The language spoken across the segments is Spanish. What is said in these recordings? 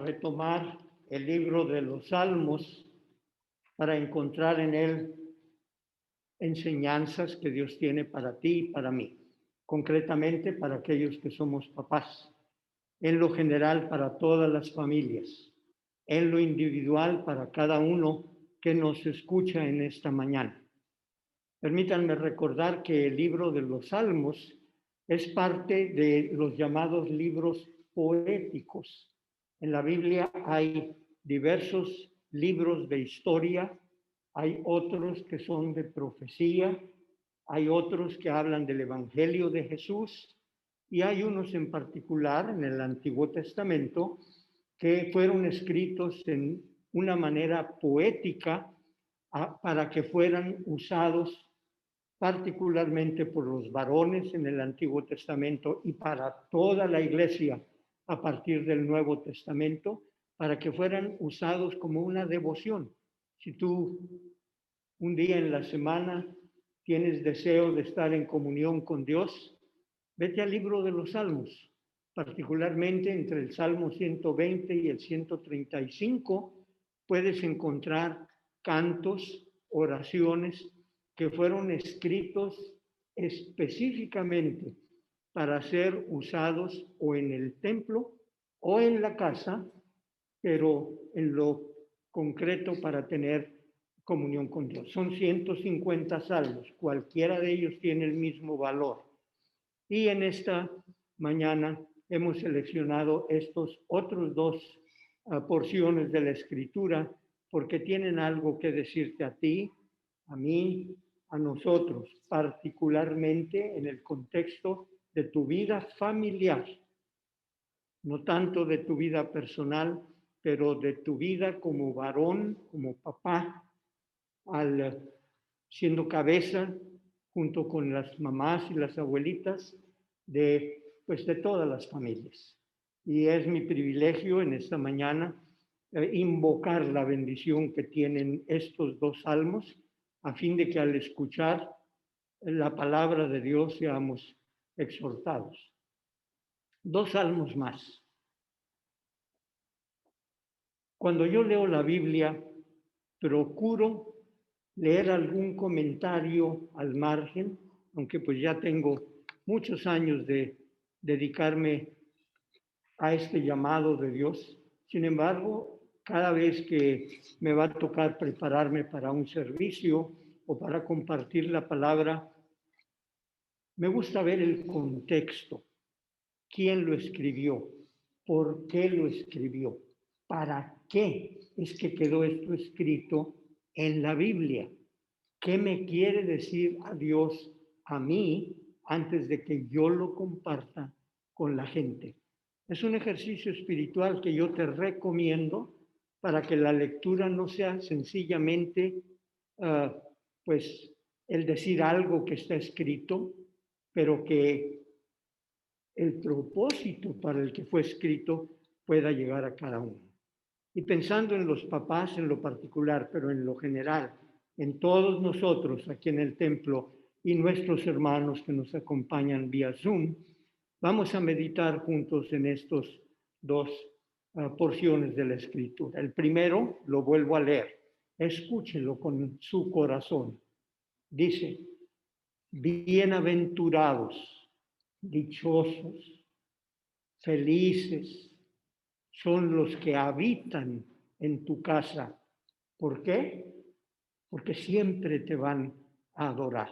retomar el libro de los Salmos para encontrar en él enseñanzas que Dios tiene para ti y para mí, concretamente para aquellos que somos papás, en lo general para todas las familias, en lo individual para cada uno que nos escucha en esta mañana. Permítanme recordar que el libro de los Salmos es parte de los llamados libros poéticos. En la Biblia hay diversos libros de historia, hay otros que son de profecía, hay otros que hablan del Evangelio de Jesús y hay unos en particular en el Antiguo Testamento que fueron escritos en una manera poética para que fueran usados particularmente por los varones en el Antiguo Testamento y para toda la iglesia a partir del Nuevo Testamento, para que fueran usados como una devoción. Si tú un día en la semana tienes deseo de estar en comunión con Dios, vete al libro de los Salmos, particularmente entre el Salmo 120 y el 135, puedes encontrar cantos, oraciones que fueron escritos específicamente para ser usados o en el templo o en la casa, pero en lo concreto para tener comunión con Dios. Son 150 salmos, cualquiera de ellos tiene el mismo valor. Y en esta mañana hemos seleccionado estos otros dos porciones de la Escritura porque tienen algo que decirte a ti, a mí, a nosotros, particularmente en el contexto de tu vida familiar, no tanto de tu vida personal, pero de tu vida como varón, como papá, siendo cabeza junto con las mamás y las abuelitas pues de todas las familias. Y es mi privilegio en esta mañana invocar la bendición que tienen estos dos salmos a fin de que al escuchar la palabra de Dios seamos exhortados. Dos salmos más. Cuando yo leo la Biblia, procuro leer algún comentario al margen, aunque pues ya tengo muchos años de dedicarme a este llamado de Dios. Sin embargo, cada vez que me va a tocar prepararme para un servicio o para compartir la palabra, me gusta ver el contexto. ¿Quién lo escribió? ¿Por qué lo escribió? ¿Para qué es que quedó esto escrito en la Biblia? ¿Qué me quiere decir a Dios a mí antes de que yo lo comparta con la gente? Es un ejercicio espiritual que yo te recomiendo para que la lectura no sea sencillamente pues el decir algo que está escrito, pero que el propósito para el que fue escrito pueda llegar a cada uno. Y pensando en los papás en lo particular, pero en lo general, en todos nosotros aquí en el templo y nuestros hermanos que nos acompañan vía Zoom, vamos a meditar juntos en estos dos porciones de la Escritura. El primero lo vuelvo a leer. Escúchenlo con su corazón. Dice, bienaventurados, dichosos, felices son los que habitan en tu casa. ¿Por qué? Porque siempre te van a adorar.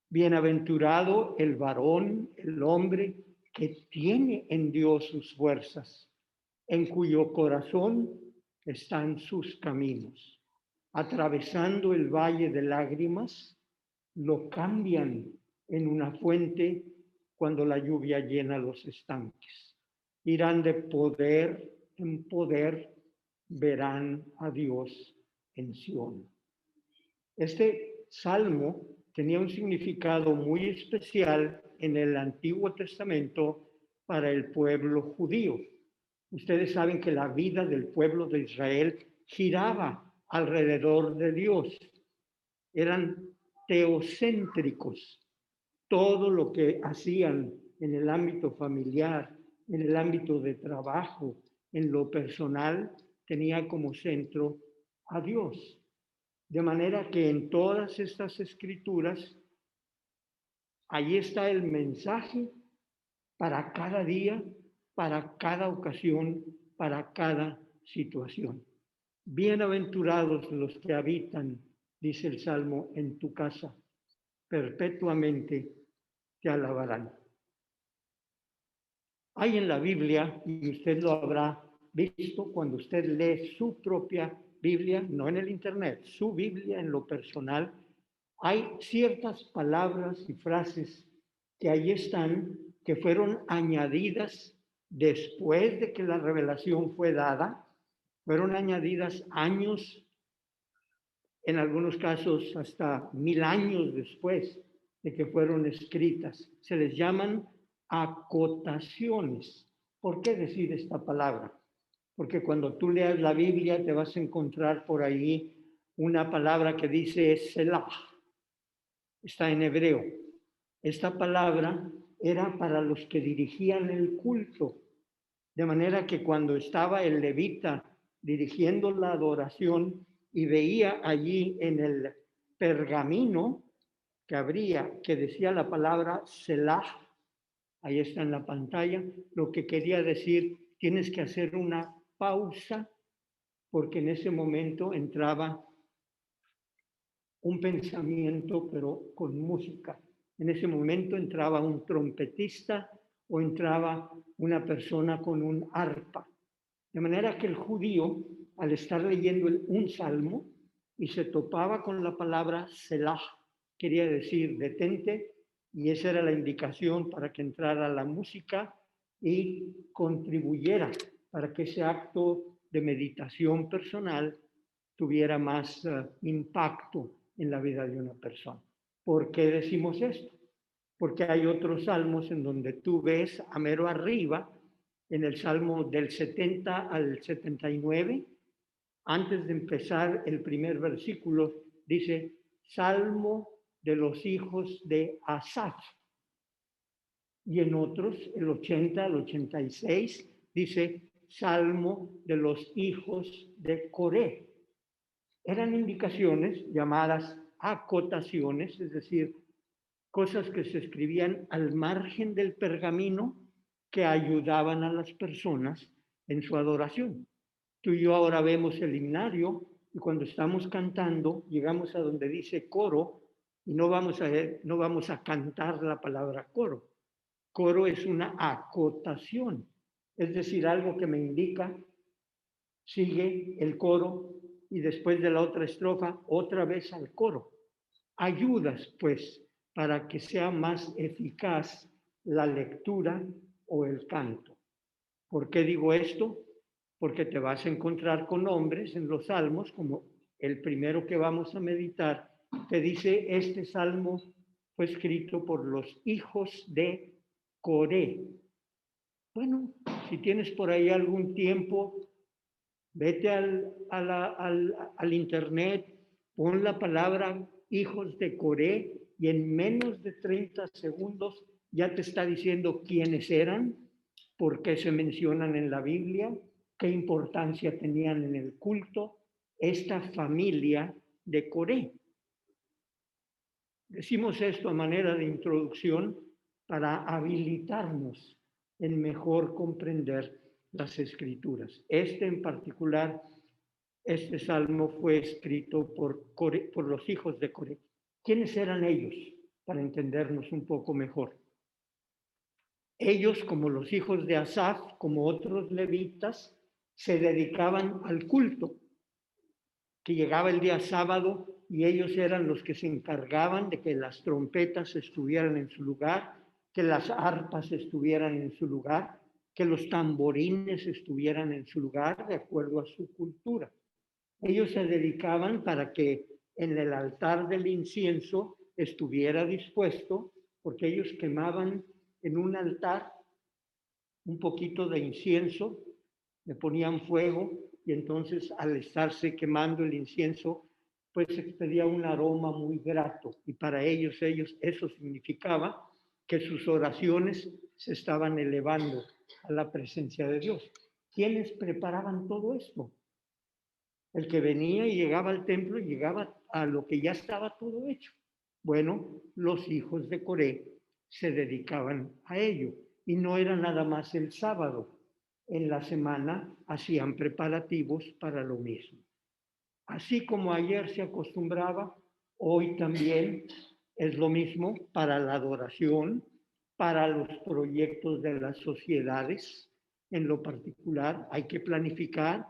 Bienaventurado el varón, el hombre que tiene en Dios sus fuerzas, en cuyo corazón están sus caminos. Atravesando el valle de lágrimas, lo cambian en una fuente cuando la lluvia llena los estanques. Irán de poder en poder, verán a Dios en Sión. Este salmo tenía un significado muy especial en el Antiguo Testamento para el pueblo judío. Ustedes saben que la vida del pueblo de Israel giraba alrededor de Dios. Eran teocéntricos. Todo lo que hacían en el ámbito familiar, en el ámbito de trabajo, en lo personal tenía como centro a Dios. De manera que en todas estas escrituras, ahí está el mensaje para cada día, para cada ocasión, para cada situación. Bienaventurados los que habitan, dice el Salmo, en tu casa, perpetuamente te alabarán. Hay en la Biblia, y usted lo habrá visto cuando usted lee su propia Biblia, no en el Internet, su Biblia en lo personal, hay ciertas palabras y frases que ahí están, que fueron añadidas después de que la revelación fue dada, fueron añadidas años, en algunos casos hasta 1000 años después de que fueron escritas. Se les llaman acotaciones. ¿Por qué decir esta palabra? Porque cuando tú leas la Biblia te vas a encontrar por ahí una palabra que dice Selah. Está en hebreo. Esta palabra era para los que dirigían el culto. De manera que cuando estaba el levita dirigiendo la adoración y veía allí en el pergamino que abría, que decía la palabra Selah, ahí está en la pantalla, lo que quería decir, tienes que hacer una pausa porque en ese momento entraba un pensamiento, pero con música. En ese momento entraba un trompetista o entraba una persona con un arpa. De manera que el judío, al estar leyendo un salmo y se topaba con la palabra Selah, quería decir detente, y esa era la indicación para que entrara la música y contribuyera para que ese acto de meditación personal tuviera más impacto en la vida de una persona. ¿Por qué decimos esto? Porque hay otros salmos en donde tú ves a mero arriba, en el salmo del 70 al 79, antes de empezar el primer versículo, dice, Salmo de los hijos de Asaf. Y en otros, el 80 al 86, dice, Salmo de los hijos de Coré. Eran indicaciones llamadas acotaciones, es decir, cosas que se escribían al margen del pergamino que ayudaban a las personas en su adoración. Tú y yo ahora vemos el himnario y cuando estamos cantando llegamos a donde dice coro y no vamos a cantar la palabra coro. Coro es una acotación, es decir, algo que me indica, sigue el coro y después de la otra estrofa otra vez al coro. Ayudas, pues, para que sea más eficaz la lectura o el canto. ¿Por qué digo esto? Porque te vas a encontrar con nombres en los salmos, como el primero que vamos a meditar, que dice, este salmo fue escrito por los hijos de Coré. Bueno, si tienes por ahí algún tiempo, vete al internet, pon la palabra hijos de Coré y en menos de 30 segundos ya te está diciendo quiénes eran, por qué se mencionan en la Biblia, qué importancia tenían en el culto, esta familia de Coré. Decimos esto a manera de introducción para habilitarnos en mejor comprender las escrituras. Este en particular, este salmo fue escrito por los hijos de Coré. ¿Quiénes eran ellos? Para entendernos un poco mejor. Ellos, como los hijos de Asaf, como otros levitas, se dedicaban al culto, que llegaba el día sábado y ellos eran los que se encargaban de que las trompetas estuvieran en su lugar, que las arpas estuvieran en su lugar, que los tamborines estuvieran en su lugar de acuerdo a su cultura. Ellos se dedicaban para que en el altar del incienso estuviera dispuesto, porque ellos quemaban en un altar un poquito de incienso, le ponían fuego y entonces al estarse quemando el incienso, pues expedía un aroma muy grato y para ellos eso significaba que sus oraciones se estaban elevando a la presencia de Dios. ¿quiénes preparaban todo esto? El que venía y llegaba al templo y llegaba a lo que ya estaba todo hecho. Bueno, los hijos de Coré se dedicaban a ello y no era nada más el sábado. En la semana hacían preparativos para lo mismo. Así como ayer se acostumbraba, hoy también es lo mismo para la adoración, para los proyectos de las sociedades. En lo particular, hay que planificar,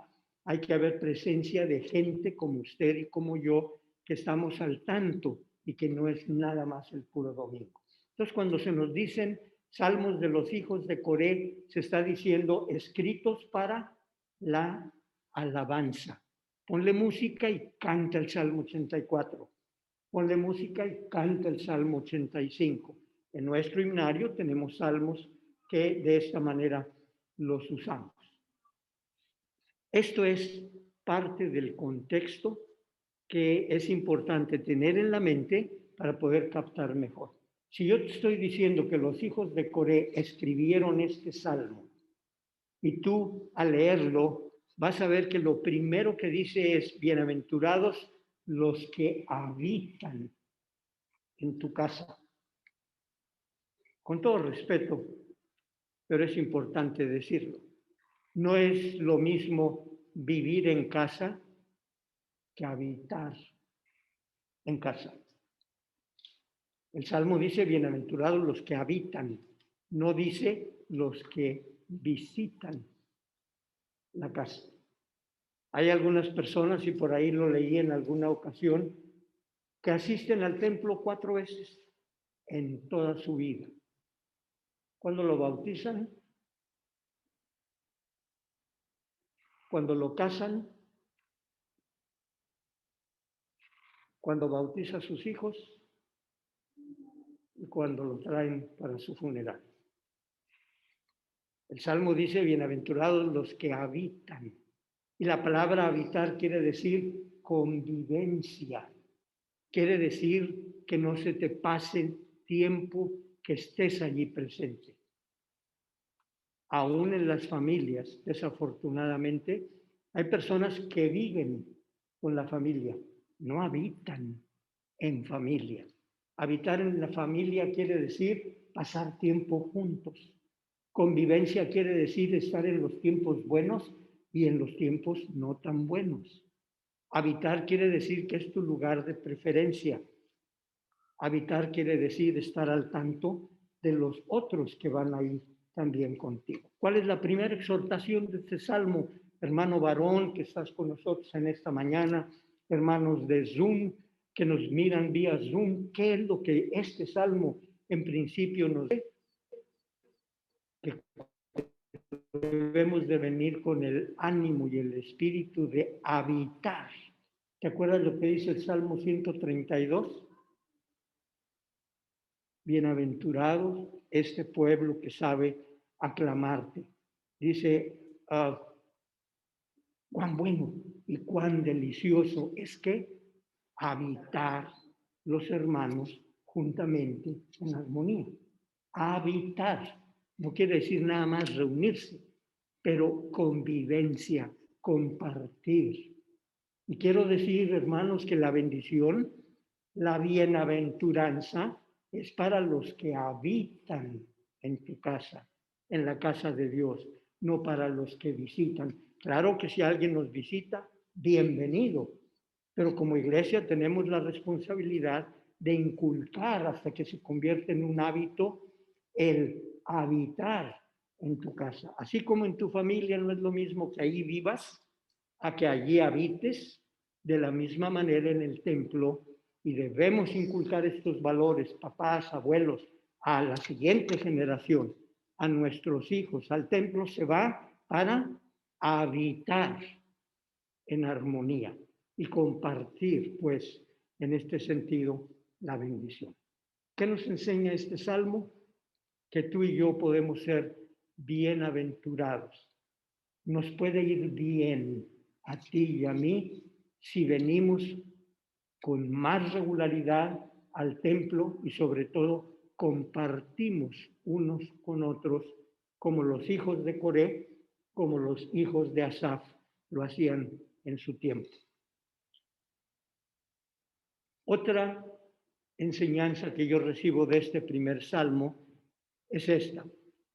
hay que haber presencia de gente como usted y como yo, que estamos al tanto y que no es nada más el puro domingo. Entonces, cuando se nos dicen salmos de los hijos de Coré, se está diciendo escritos para la alabanza. Ponle música y canta el Salmo 84. Ponle música y canta el Salmo 85. En nuestro himnario tenemos salmos que de esta manera los usamos. Esto es parte del contexto que es importante tener en la mente para poder captar mejor. Si yo te estoy diciendo que los hijos de Coré escribieron este salmo y tú al leerlo vas a ver que lo primero que dice es bienaventurados los que habitan en tu casa. Con todo respeto, pero es importante decirlo. No es lo mismo vivir en casa que habitar en casa. El Salmo dice bienaventurados los que habitan, no dice los que visitan la casa. Hay algunas personas, y por ahí lo leí en alguna ocasión, que asisten al templo 4 veces en toda su vida. Cuando lo bautizan, cuando lo casan, cuando bautiza a sus hijos y cuando lo traen para su funeral. El Salmo dice, bienaventurados los que habitan. Y la palabra habitar quiere decir convivencia. Quiere decir que no se te pase tiempo que estés allí presente. Aún en las familias, desafortunadamente, hay personas que viven con la familia, no habitan en familia. Habitar en la familia quiere decir pasar tiempo juntos. Convivencia quiere decir estar en los tiempos buenos y en los tiempos no tan buenos. Habitar quiere decir que es tu lugar de preferencia. Habitar quiere decir estar al tanto de los otros que van ahí también contigo. ¿Cuál es la primera exhortación de este salmo? Hermano varón que estás con nosotros en esta mañana, hermanos de Zoom que nos miran vía Zoom, ¿qué es lo que este salmo en principio nos dice? Que debemos de venir con el ánimo y el espíritu de habitar. ¿Te acuerdas lo que dice el Salmo 132? Bienaventurado este pueblo que sabe aclamarte. Dice, cuán bueno y cuán delicioso es que habitar los hermanos juntamente en armonía. Habitar no quiere decir nada más reunirse, pero convivencia, compartir. Y quiero decir, hermanos, que la bendición, la bienaventuranza, es para los que habitan en tu casa, en la casa de Dios, no para los que visitan. Claro que si alguien nos visita, bienvenido, pero como iglesia tenemos la responsabilidad de inculcar hasta que se convierte en un hábito el habitar en tu casa. Así como en tu familia no es lo mismo que ahí vivas, a que allí habites, de la misma manera en el templo, y debemos inculcar estos valores, papás, abuelos, a la siguiente generación, a nuestros hijos. Al templo se va para habitar en armonía y compartir, pues, en este sentido, la bendición. ¿Qué nos enseña este salmo? Que tú y yo podemos ser bienaventurados. Nos puede ir bien a ti y a mí si venimos con más regularidad al templo y sobre todo compartimos unos con otros como los hijos de Coré como los hijos de Asaf lo hacían en su tiempo. Otra enseñanza que yo recibo de este primer salmo es esta: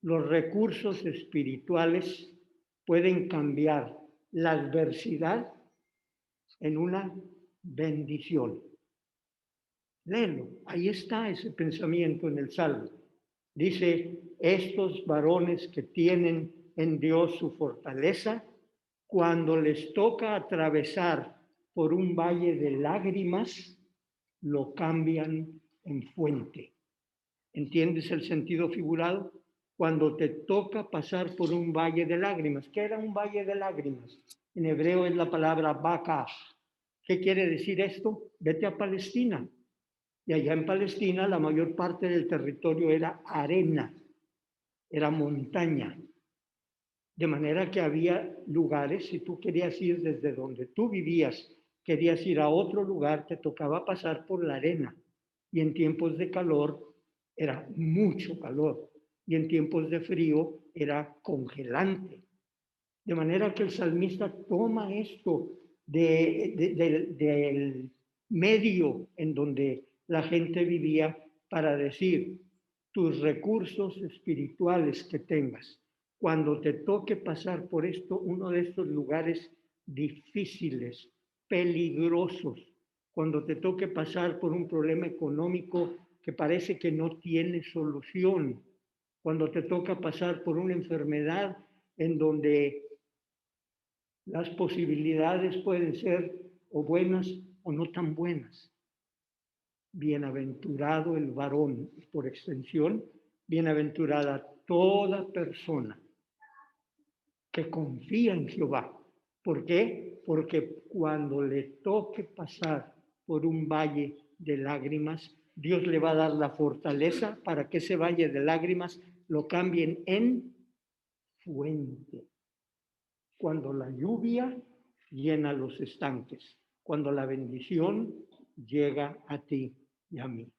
los recursos espirituales pueden cambiar la adversidad en una bendición. Léelo, ahí está ese pensamiento en el Salmo. Dice, estos varones que tienen en Dios su fortaleza, cuando les toca atravesar por un valle de lágrimas, lo cambian en fuente. ¿Entiendes el sentido figurado? Cuando te toca pasar por un valle de lágrimas. ¿Qué era un valle de lágrimas? En hebreo es la palabra baka. ¿Qué quiere decir esto? Vete a Palestina. Y allá en Palestina la mayor parte del territorio era arena, era montaña. De manera que había lugares, si tú querías ir desde donde tú vivías, querías ir a otro lugar, te tocaba pasar por la arena. Y en tiempos de calor era mucho calor. Y en tiempos de frío era congelante. De manera que el salmista toma esto del medio en donde la gente vivía para decir, tus recursos espirituales que tengas, cuando te toque pasar por esto, uno de estos lugares difíciles, peligrosos, cuando te toque pasar por un problema económico que parece que no tiene solución, cuando te toca pasar por una enfermedad en donde las posibilidades pueden ser o buenas o no tan buenas. Bienaventurado el varón, por extensión, bienaventurada toda persona que confía en Jehová. ¿Por qué? Porque cuando le toque pasar por un valle de lágrimas, Dios le va a dar la fortaleza para que ese valle de lágrimas lo cambien en fuente. Cuando la lluvia llena los estanques, cuando la bendición llega a ti y a mí.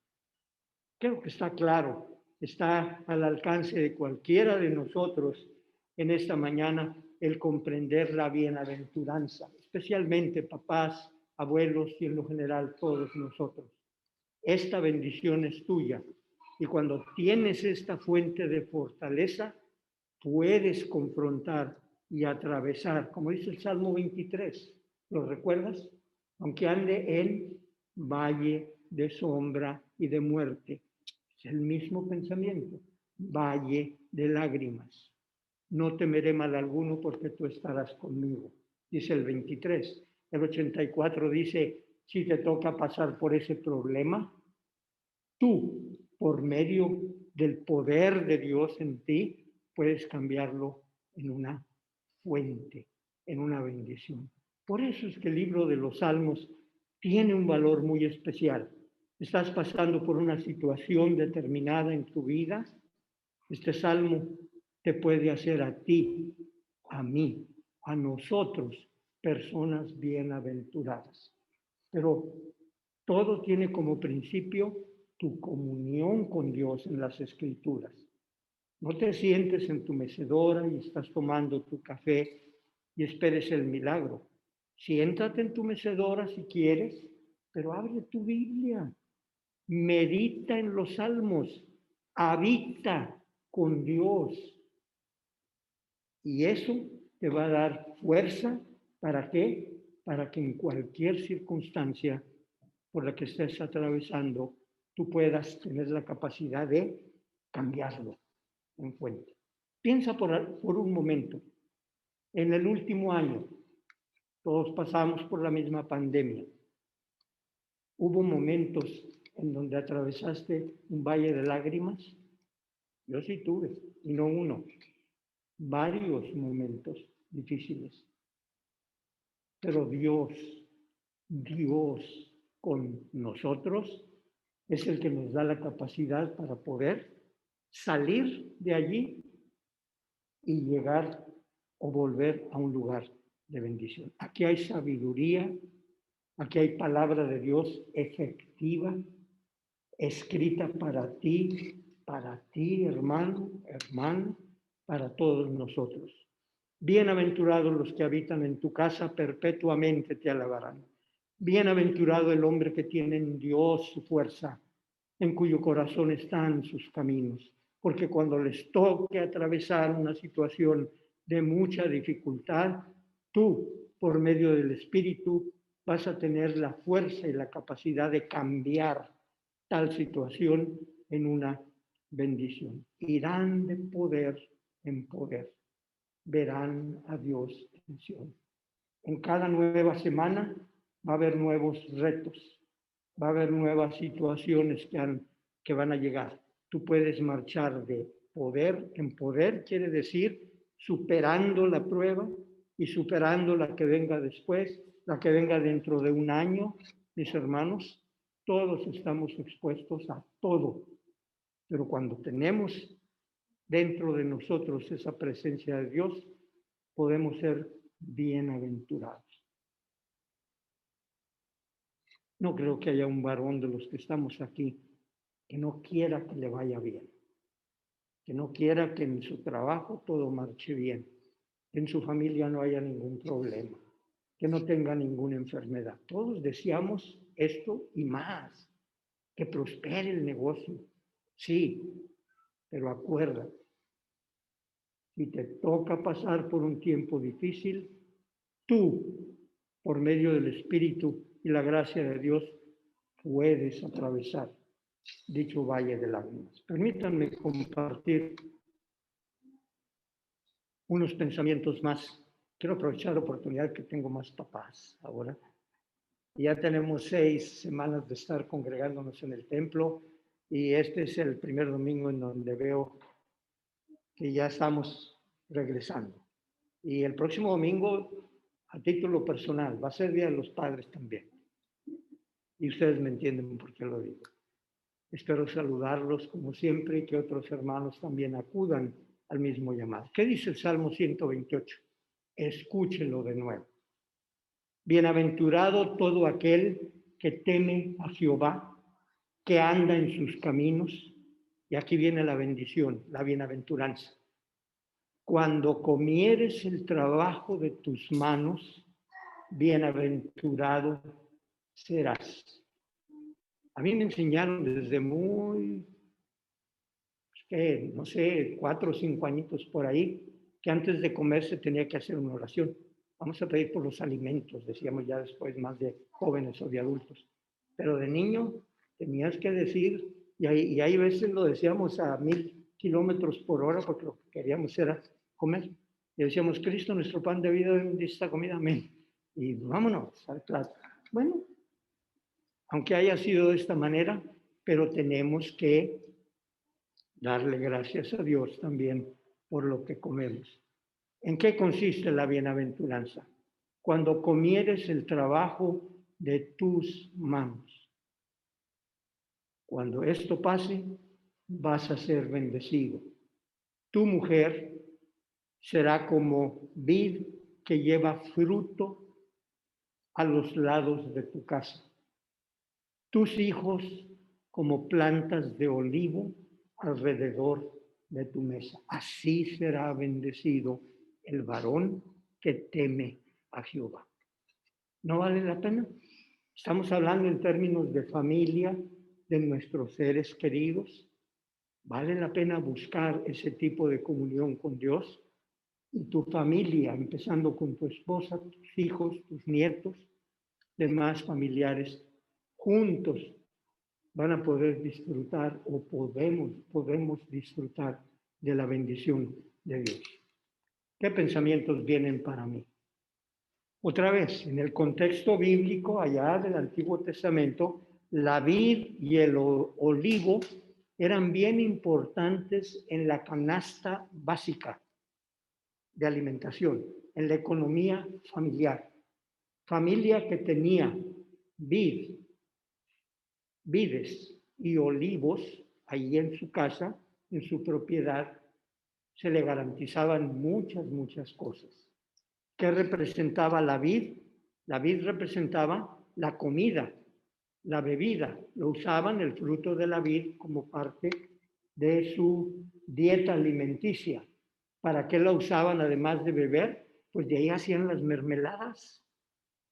Creo que está claro, está al alcance de cualquiera de nosotros en esta mañana el comprender la bienaventuranza, especialmente papás, abuelos y en lo general todos nosotros. Esta bendición es tuya y cuando tienes esta fuente de fortaleza, puedes confrontar y atravesar, como dice el Salmo 23, ¿lo recuerdas? Aunque ande en valle de sombra y de muerte, es el mismo pensamiento, valle de lágrimas. No temeré mal alguno porque tú estarás conmigo, dice el 23. El 84 dice, si te toca pasar por ese problema, tú, por medio del poder de Dios en ti, puedes cambiarlo en una fuente, en una bendición. Por eso es que el libro de los Salmos tiene un valor muy especial. Estás pasando por una situación determinada en tu vida, este salmo te puede hacer a ti, a mí, a nosotros, personas bienaventuradas. Pero todo tiene como principio tu comunión con Dios en las Escrituras. No te sientes en tu mecedora y estás tomando tu café y esperes el milagro. Siéntate en tu mecedora si quieres, pero abre tu Biblia, medita en los salmos, habita con Dios. Y eso te va a dar fuerza. ¿Para qué? Para que en cualquier circunstancia por la que estés atravesando, tú puedas tener la capacidad de cambiarlo en fuente. Piensa por un momento, en el último año, todos pasamos por la misma pandemia. ¿Hubo momentos en donde atravesaste un valle de lágrimas? Yo sí tuve, y no uno, varios momentos difíciles. Pero Dios con nosotros es el que nos da la capacidad para poder salir de allí y llegar o volver a un lugar de bendición. Aquí hay sabiduría, aquí hay palabra de Dios efectiva, escrita para ti, hermano, para todos nosotros. Bienaventurados los que habitan en tu casa, perpetuamente te alabarán. Bienaventurado el hombre que tiene en Dios su fuerza, en cuyo corazón están sus caminos, porque cuando les toque atravesar una situación de mucha dificultad, tú, por medio del Espíritu, vas a tener la fuerza y la capacidad de cambiar tal situación en una bendición. Irán de poder en poder, verán a Dios en Sion. En cada nueva semana va a haber nuevos retos, va a haber nuevas situaciones que van a llegar. Tú puedes marchar de poder en poder, quiere decir superando la prueba y superando la que venga después, la que venga dentro de un año. Mis hermanos, todos estamos expuestos a todo, pero cuando tenemos dentro de nosotros esa presencia de Dios, podemos ser bienaventurados. No creo que haya un varón de los que estamos aquí que no quiera que le vaya bien, que no quiera que en su trabajo todo marche bien, que en su familia no haya ningún problema, que no tenga ninguna enfermedad. Todos deseamos esto y más, que prospere el negocio. Sí, pero acuérdate, si te toca pasar por un tiempo difícil, tú, por medio del Espíritu y la gracia de Dios, puedes atravesar dicho valle de lágrimas. Permítanme compartir unos pensamientos más. Quiero aprovechar la oportunidad que tengo más papás ahora. Ya tenemos 6 semanas de estar congregándonos en el templo y este es el primer domingo en donde veo que ya estamos regresando. Y el próximo domingo, a título personal, va a ser Día de los Padres también. Y ustedes me entienden por qué lo digo. Espero saludarlos como siempre y que otros hermanos también acudan al mismo llamado. ¿Qué dice el Salmo 128? Escúchenlo de nuevo. Bienaventurado todo aquel que teme a Jehová, que anda en sus caminos. Y aquí viene la bendición, la bienaventuranza. Cuando comieres el trabajo de tus manos, bienaventurado serás. A mí me enseñaron desde muy, no sé, 4 o 5 añitos por ahí, que antes de comer se tenía que hacer una oración. Vamos a pedir por los alimentos, decíamos ya después más de jóvenes o de adultos. Pero de niño tenías que decir, y hay veces lo decíamos a 1000 kilómetros por hora porque lo que queríamos era comer. Y decíamos, Cristo, nuestro pan de vida, bendice esta comida, amén. Y vámonos al plato. Bueno, aunque haya sido de esta manera, pero tenemos que darle gracias a Dios también por lo que comemos. ¿En qué consiste la bienaventuranza? Cuando comieres el trabajo de tus manos. Cuando esto pase, vas a ser bendecido. Tu mujer será como vid que lleva fruto a los lados de tu casa. Tus hijos como plantas de olivo alrededor de tu mesa. Así será bendecido el varón que teme a Jehová. ¿No vale la pena? Estamos hablando en términos de familia, de nuestros seres queridos. ¿Vale la pena buscar ese tipo de comunión con Dios? Y tu familia, empezando con tu esposa, tus hijos, tus nietos, demás familiares, juntos van a poder disfrutar o podemos disfrutar de la bendición de Dios. ¿Qué pensamientos vienen para mí? Otra vez, en el contexto bíblico allá del Antiguo Testamento, la vid y el olivo eran bien importantes en la canasta básica de alimentación, en la economía familiar. Familia que tenía vides y olivos ahí en su casa, en su propiedad, se le garantizaban muchas cosas. ¿Qué representaba la vid? La vid representaba la comida, la bebida. Lo usaban el fruto de la vid como parte de su dieta alimenticia. ¿Para qué la usaban además de beber? Pues de ahí hacían las mermeladas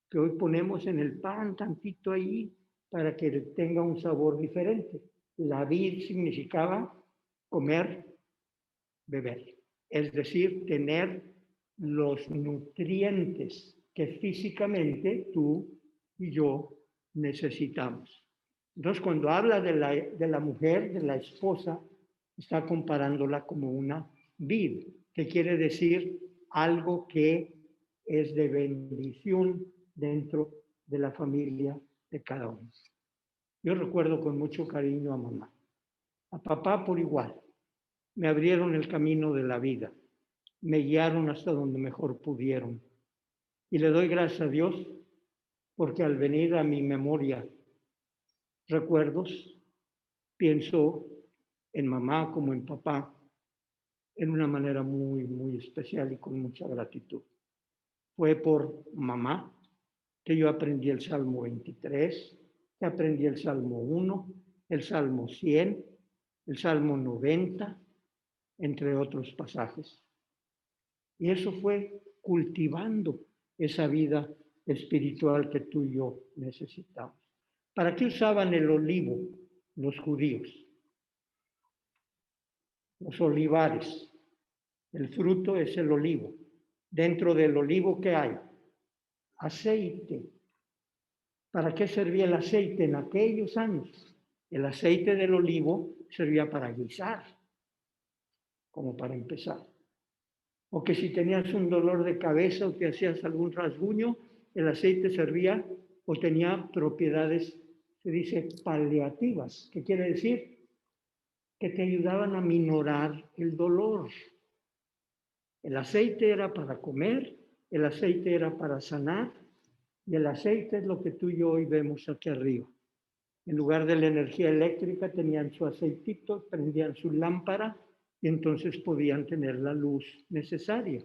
que hoy ponemos en el pan, tantito ahí, para que tenga un sabor diferente. La vid significaba comer, beber, es decir, tener los nutrientes que físicamente tú y yo necesitamos. Entonces, cuando habla de la mujer, de la esposa, está comparándola como una vid, que quiere decir algo que es de bendición dentro de la familia de cada uno. Yo recuerdo con mucho cariño a mamá, a papá por igual. Me abrieron el camino de la vida, me guiaron hasta donde mejor pudieron. Y le doy gracias a Dios porque al venir a mi memoria recuerdos, pienso en mamá como en papá en una manera muy, muy especial y con mucha gratitud. Fue por mamá que yo aprendí el Salmo 23, que aprendí el Salmo 1, el Salmo 100, el Salmo 90, entre otros pasajes. Y eso fue cultivando esa vida espiritual que tú y yo necesitamos. ¿Para qué usaban el olivo los judíos? Los olivares. El fruto es el olivo. Dentro del olivo, ¿qué hay? Aceite. ¿Para qué servía el aceite en aquellos años? El aceite del olivo servía para guisar, como para empezar. O que si tenías un dolor de cabeza o te hacías algún rasguño, el aceite servía o tenía propiedades, se dice, paliativas, que quiere decir que te ayudaban a minorar el dolor. El aceite era para comer, el aceite era para sanar, y el aceite es lo que tú y yo hoy vemos aquí arriba. En lugar de la energía eléctrica tenían su aceitito, prendían su lámpara y entonces podían tener la luz necesaria.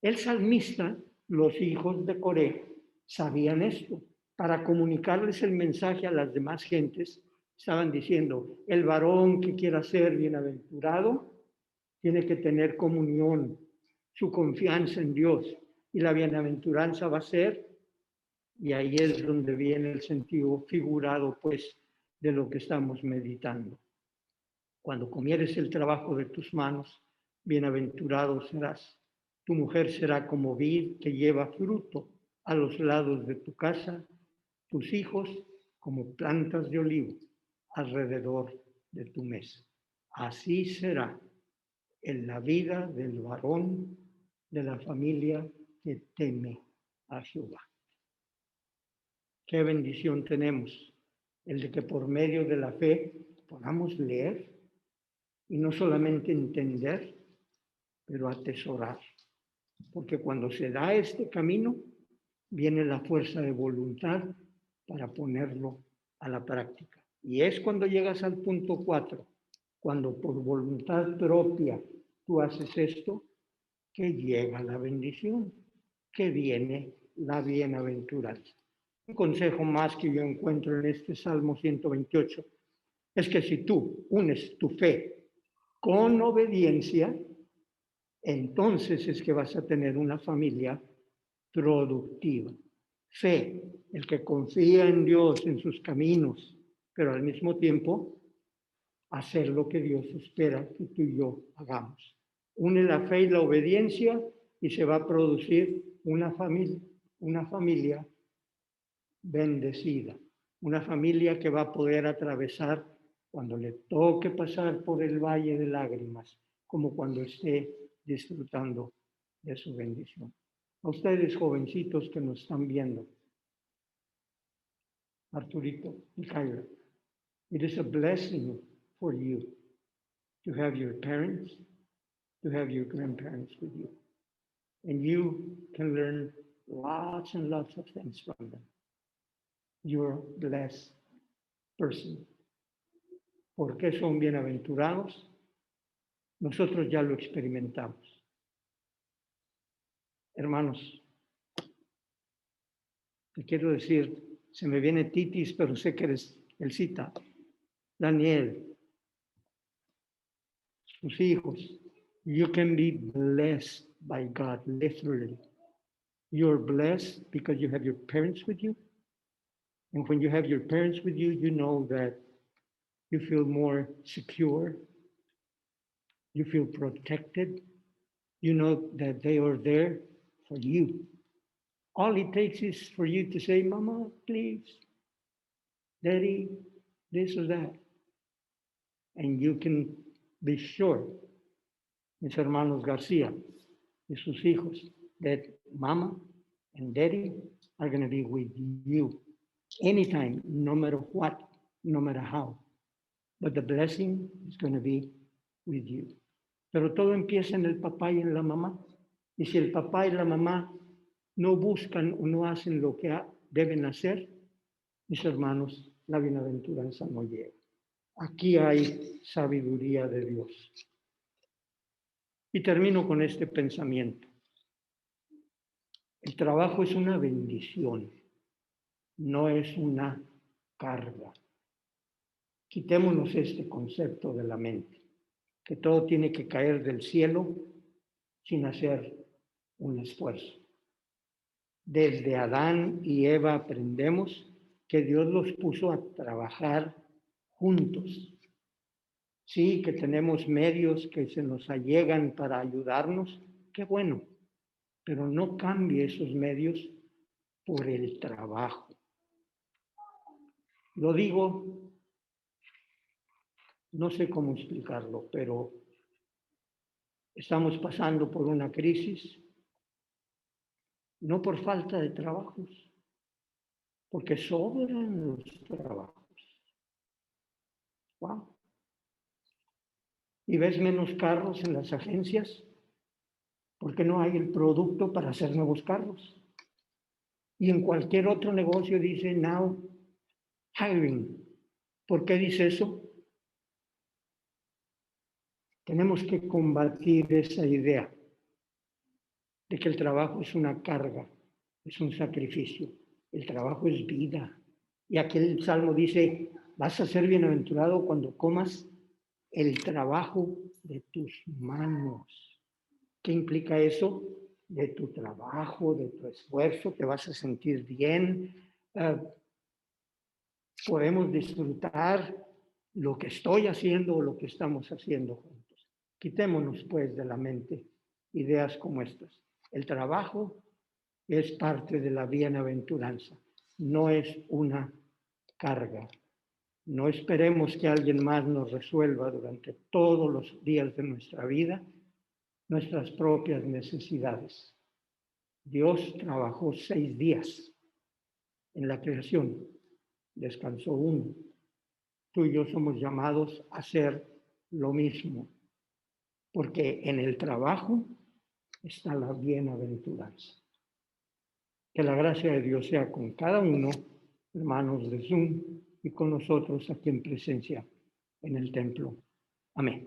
El salmista, los hijos de Coré, sabían esto. Para comunicarles el mensaje a las demás gentes, estaban diciendo, el varón que quiera ser bienaventurado tiene que tener comunión, su confianza en Dios. Y la bienaventuranza va a ser, y ahí es donde viene el sentido figurado, pues, de lo que estamos meditando. Cuando comieres el trabajo de tus manos, bienaventurado serás. Tu mujer será como vid que lleva fruto a los lados de tu casa, tus hijos como plantas de olivo alrededor de tu mesa. Así será en la vida del varón de la familia que teme a Jehová. Qué bendición tenemos el de que por medio de la fe podamos leer y no solamente entender, pero atesorar. Porque cuando se da este camino, viene la fuerza de voluntad para ponerlo a la práctica. Y es cuando llegas al punto 4, cuando por voluntad propia tú haces esto, que llega la bendición, que viene la bienaventuranza. Un consejo más que yo encuentro en este Salmo 128 es que si tú unes tu fe con obediencia, entonces es que vas a tener una familia productiva. Fe, el que confía en Dios, en sus caminos, pero al mismo tiempo hacer lo que Dios espera que tú y yo hagamos. Une la fe y la obediencia y se va a producir una familia bendecida, una familia que va a poder atravesar cuando le toque pasar por el valle de lágrimas, como cuando esté disfrutando de su bendición. A ustedes, jovencitos que nos están viendo, Arturito y Kyra, it is a blessing for you to have your parents, to have your grandparents with you. And you can learn lots and lots of things from them. You're a blessed person. ¿Por qué son bienaventurados? Nosotros ya lo experimentamos. Hermanos, te quiero decir, se me viene Titis, pero sé que eres el cita. Daniel, sus hijos, You can be blessed by God, literally. You're blessed because you have your parents with you. And when you have your parents with you, you know that you feel more secure. You feel protected. You know that they are there for you. All it takes is for you to say, Mama, please, Daddy, this or that. And you can be sure, mis hermanos Garcia, y sus hijos, that Mama and Daddy are going to be with you anytime, no matter what, no matter how. But the blessing is going to be with you. Pero todo empieza en el papá y en la mamá. Y si el papá y la mamá no buscan o no hacen lo que deben hacer, mis hermanos, la bienaventuranza no llega. Aquí hay sabiduría de Dios. Y termino con este pensamiento. El trabajo es una bendición, no es una carga. Quitémonos este concepto de la mente, que todo tiene que caer del cielo sin hacer un esfuerzo. Desde Adán y Eva aprendemos que Dios los puso a trabajar juntos. Sí, que tenemos medios que se nos allegan para ayudarnos, qué bueno, pero no cambie esos medios por el trabajo. Lo digo, no sé cómo explicarlo, pero estamos pasando por una crisis, no por falta de trabajos, porque sobran los trabajos. Wow. Y ves menos carros en las agencias, porque no hay el producto para hacer nuevos carros. Y en cualquier otro negocio dice now hiring. ¿Por qué dice eso? Tenemos que combatir esa idea de que el trabajo es una carga, es un sacrificio. El trabajo es vida. Y aquel salmo dice, vas a ser bienaventurado cuando comas el trabajo de tus manos. ¿Qué implica eso? De tu trabajo, de tu esfuerzo, te vas a sentir bien. Podemos disfrutar lo que estoy haciendo o lo que estamos haciendo juntos. Quitémonos pues de la mente ideas como estas. El trabajo es parte de la bienaventuranza, no es una carga. No esperemos que alguien más nos resuelva durante todos los días de nuestra vida nuestras propias necesidades. Dios trabajó 6 días en la creación, descansó 1. Tú y yo somos llamados a hacer lo mismo, porque en el trabajo está la bienaventuranza. Que la gracia de Dios sea con cada uno, hermanos de Zoom, y con nosotros aquí en presencia en el templo. Amén.